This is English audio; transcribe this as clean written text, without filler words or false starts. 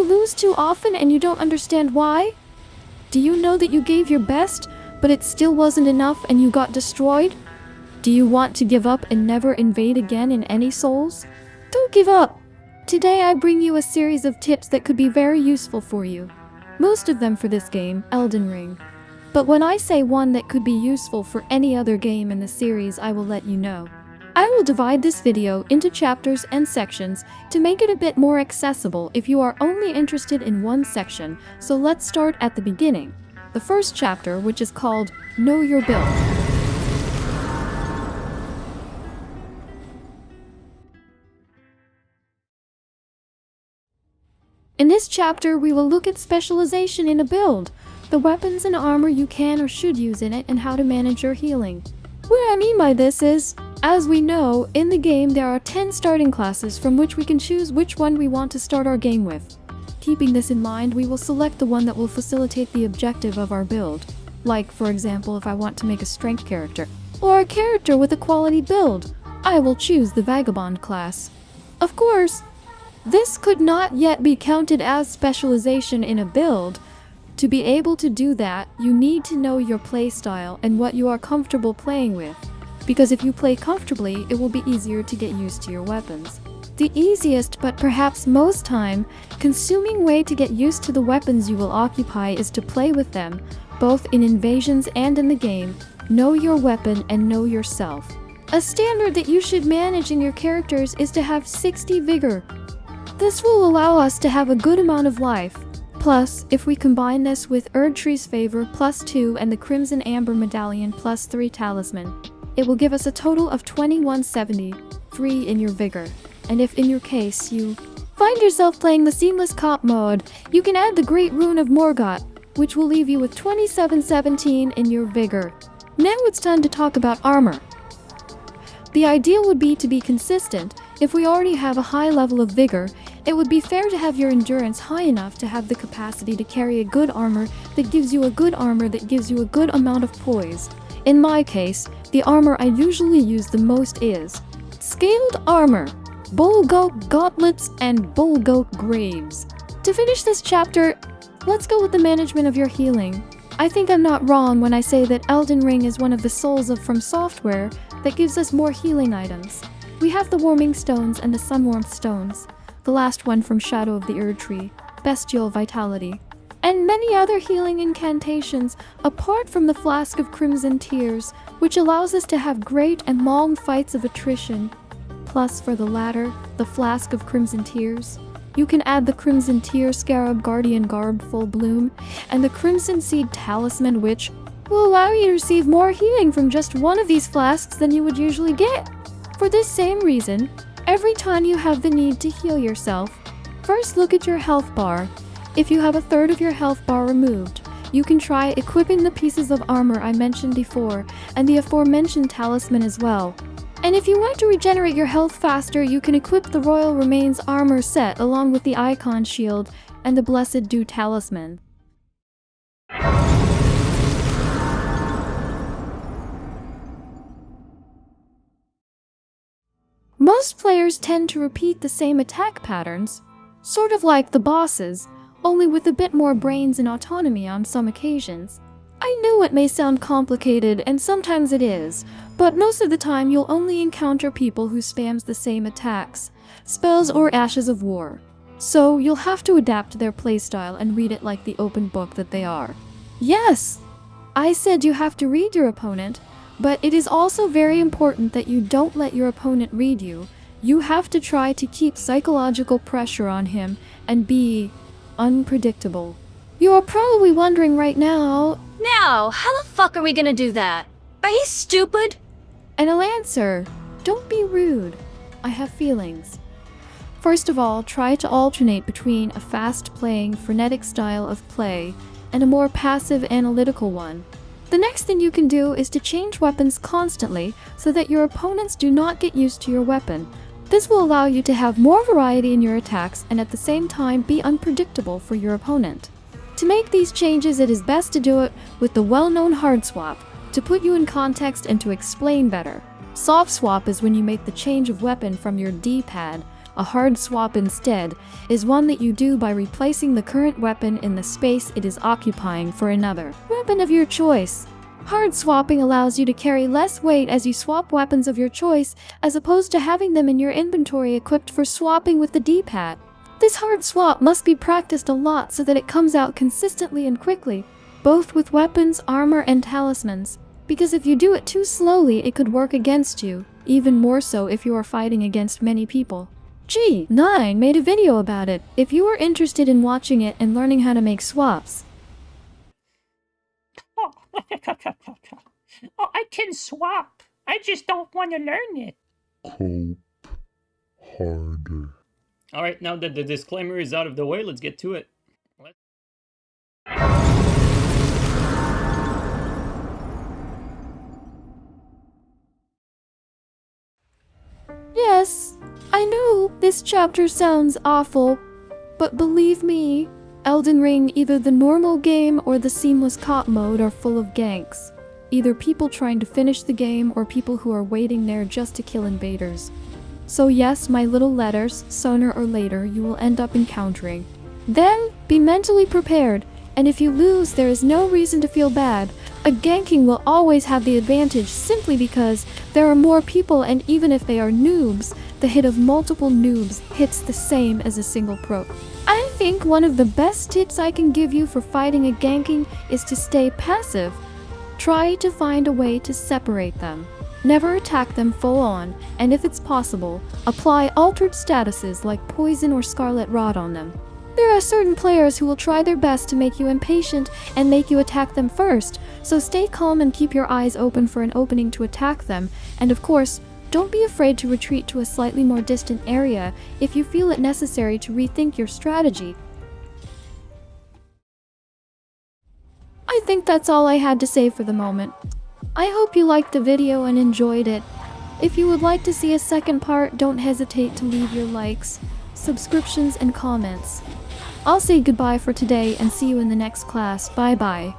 lose too often and you don't understand why? Do you know that you gave your best, but it still wasn't enough and you got destroyed? Do you want to give up and never invade again in any souls? Don't give up! Today I bring you a series of tips that could be very useful for you. Most of them for this game, Elden Ring. But when I say one that could be useful for any other game in the series, I will let you know. I will divide this video into chapters and sections to make it a bit more accessible if you are only interested in one section, so let's start at the beginning. The first chapter, which is called Know Your Build. In this chapter, we will look at specialization in a build, the weapons and armor you can or should use in it, and how to manage your healing. What I mean by this is, as we know, in the game there are 10 starting classes from which we can choose which one we want to start our game with. Keeping this in mind, we will select the one that will facilitate the objective of our build. Like, for example, if I want to make a strength character, or a character with a quality build, I will choose the Vagabond class. Of course, this could not yet be counted as specialization in a build. To be able to do that, you need to know your playstyle and what you are comfortable playing with, because if you play comfortably, it will be easier to get used to your weapons. The easiest, but perhaps most time-consuming way to get used to the weapons you will occupy is to play with them, both in invasions and in the game. Know your weapon and know yourself. A standard that you should manage in your characters is to have 60 vigor. This will allow us to have a good amount of life. Plus, if we combine this with Erdtree's Favor +2 and the Crimson Amber Medallion +3 Talisman, it will give us a total of 2173 in your vigor. And if in your case you find yourself playing the Seamless Cop mode, you can add the Great Rune of Morgott, which will leave you with 2717 in your vigor. Now it's time to talk about armor. The ideal would be to be consistent. If we already have a high level of vigor, it would be fair to have your endurance high enough to have the capacity to carry a good armor that gives you a good amount of poise. In my case, the armor I usually use the most is Scaled Armor, Bullgoat Gauntlets, and Bullgoat Graves. To finish this chapter, let's go with the management of your healing. I think I'm not wrong when I say that Elden Ring is one of the souls of From Software that gives us more healing items. We have the Warming Stones and the Sunwarmth Stones, the last one from Shadow of the Erdtree, Bestial Vitality, and many other healing incantations apart from the Flask of Crimson Tears, which allows us to have great and long fights of attrition. Plus, for the latter, the Flask of Crimson Tears, you can add the Crimson Tear Scarab Guardian Garb Full Bloom and the Crimson Seed Talisman, which will allow you to receive more healing from just one of these flasks than you would usually get. For this same reason, every time you have the need to heal yourself, first look at your health bar. If you have a third of your health bar removed, you can try equipping the pieces of armor I mentioned before and the aforementioned talisman as well. And if you want to regenerate your health faster, you can equip the Royal Remains armor set along with the Icon Shield and the Blessed Dew talisman. Most players tend to repeat the same attack patterns, sort of like the bosses, only with a bit more brains and autonomy on some occasions. I know it may sound complicated, and sometimes it is, but most of the time you'll only encounter people who spams the same attacks, spells, or Ashes of War. So you'll have to adapt their playstyle and read it like the open book that they are. Yes! I said you have to read your opponent, but it is also very important that you don't let your opponent read you. You have to try to keep psychological pressure on him and be unpredictable. You are probably wondering right now, Now, how the fuck are we gonna do that? Are you stupid? and I'll answer, don't be rude. I have feelings. First of all, try to alternate between a fast-playing, frenetic style of play and a more passive, analytical one. The next thing you can do is to change weapons constantly so that your opponents do not get used to your weapon. This will allow you to have more variety in your attacks and at the same time be unpredictable for your opponent. To make these changes, it is best to do it with the well-known hard swap, to put you in context and to explain better. Soft swap is when you make the change of weapon from your D-pad, A hard swap instead is one that you do by replacing the current weapon in the space it is occupying for another weapon of your choice. Hard swapping allows you to carry less weight as you swap weapons of your choice, as opposed to having them in your inventory equipped for swapping with the D-pad. This hard swap must be practiced a lot so that it comes out consistently and quickly, both with weapons, armor, and talismans, because if you do it too slowly it could work against you, even more so if you are fighting against many people. G9 made a video about it, if you are interested in watching it and learning how to make swaps. Oh, I can swap. I just don't want to learn it. Cope harder. Alright, now that the disclaimer is out of the way, let's get to it. Yes, I know this chapter sounds awful, but believe me, Elden Ring, either the normal game or the seamless cop mode, are full of ganks. Either people trying to finish the game or people who are waiting there just to kill invaders. So yes, my little letters, sooner or later you will end up encountering. Then, be mentally prepared, and if you lose there is no reason to feel bad. A ganking will always have the advantage simply because there are more people, and even if they are noobs, the hit of multiple noobs hits the same as a single pro. I think one of the best tips I can give you for fighting a ganking is to stay passive. Try to find a way to separate them. Never attack them full on, and if it's possible, apply altered statuses like poison or scarlet rot on them. There are certain players who will try their best to make you impatient and make you attack them first, so stay calm and keep your eyes open for an opening to attack them, and of course, don't be afraid to retreat to a slightly more distant area if you feel it necessary to rethink your strategy. I think that's all I had to say for the moment. I hope you liked the video and enjoyed it. If you would like to see a second part, don't hesitate to leave your likes, subscriptions, and comments. I'll say goodbye for today and see you in the next class. Bye bye.